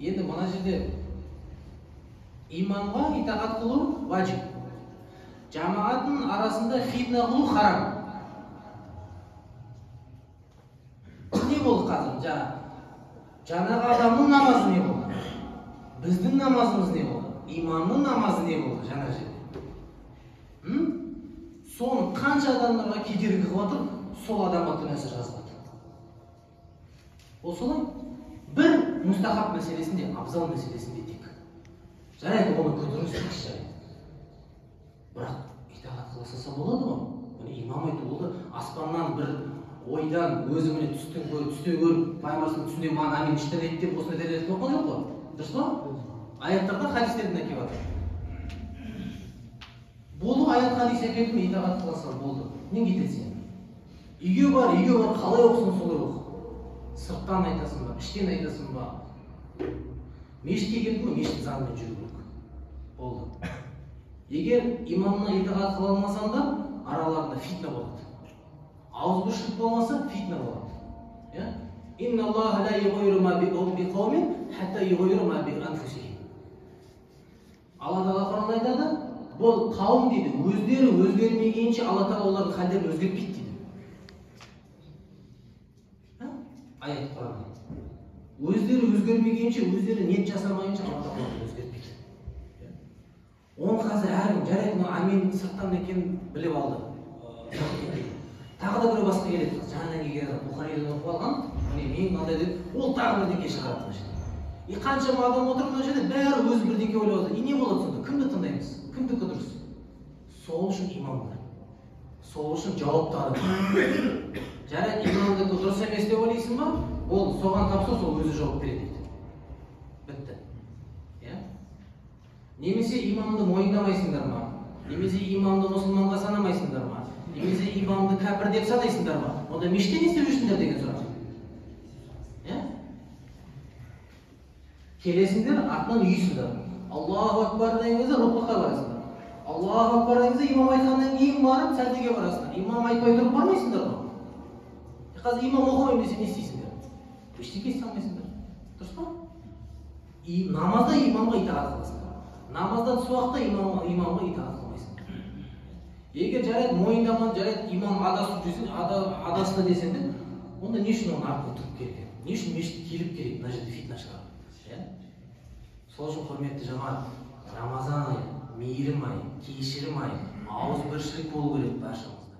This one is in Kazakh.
Енді мына жерде имамға итағат қылу ваджиб. Жамааттың арасында фитна қылу харам. Не болды қазір? Жаңағы адамның намазы не болды? Біздің намазымыз не болды? Имамның намазы не болды жаңа жерде? Соны қанша адамдарға кедергі қылып отыр, сол адамға күнәсі жазылады. Ол солай. Бір мұстахаб мәселесінде, абзал мәселесінде тек. Жарайды, оны көтеріңіз жарайды. Бірақ итағат қыласаса болады ғой. Бұны имам айтты, ол да аспаннан бір ойдан өзі міне түсте көріп, пайғамбардың түсінде маған амин іштен ет деп осындай дәлел айтып оқыған жоқ қой. Дұрыс па? Аяттарда хадистерден әкеліп жатыр. Болды, аят хадис әкеліп итағат қыласаң болды. Не кетесің? Үйге бар, қалай оқысын солай оқы. Сырттан айтасың ба, іштен айтасың ба? Мешітке келдің бе, мешіт заңымен жүру керек. Болды. Егер имамына итағат қыла алмасаң да, араларында фитна болады. Ауызбіршілік болмаса, фитна болады. Инна Аллаха ла юғайру ма биқаумин хатта юғайру ма бианфусихим. Алла Тағала Құранда айтады, бұл қауым дейді, өздері өзгермегенше Алла Тағала олардың халдерін өзгертпейді дейді. Аят Құранда. Өздері өзгермегенше, өздері ниет жасамайынша Алла Тағала оларды өзгертпейді. Оны қазір әркім жарайды, амин сырттан екенін біліп алды. Тағы да біреу басқа келеді. Жаңадан келген Бұхаридан оқып алған, мен мынандай деп, ол тағы бірдеңке шығарады мына жерде. Қаншама адам отыр мына жерде, бәрі өзі бірдеңке ойлап отыр. Не болады сонда? Кімді тыңдаймыз? Кімдікі дұрыс? Сол үшін имам бар. Сол үшін жауапты адам. Жарайды, имамдікі дұрыс емес деп ойлайсың ба? Ол соған тапса, сол өзі жауап береді дейді. Бітті. Немесе имамды мойындамайсыңдар ма? Немесе имамды мұсылманға санамайсыңдар ма? Немесе имамды кәпір деп санайсыңдар ма? Онда мешітте не істеп жүрсіңдер деген сұрақ. Келесіңдер, артынан үйсіңдер. Аллаху акбар деген кезде рукуға барасыңдар. Аллаху акбар деген кезде имам айтқаннан кейін барып сәждеге барасыңдар. Имам айтпай тұрып бармайсыңдар ғой. Қазір имам оқымаймын десе не істейсіңдер? Ештеңе істей алмайсыңдар. Дұрыс па? Намазда имамға итағат қыласыңдар. Намаздан тыс уақытта имамға итағат қылмайсыңдар. Егер жарайды мойындаман, жарайды имам адасты десеңдер, онда не үшін оны артына тұрып керек? Не үшін мешітке келіп керек? Мына жерде фитна шығарады. Сол үшін құрметті жамаат, Рамазан айы, мейірім айы, кешірім айы, ауызбіршілік болу керек баршамызда.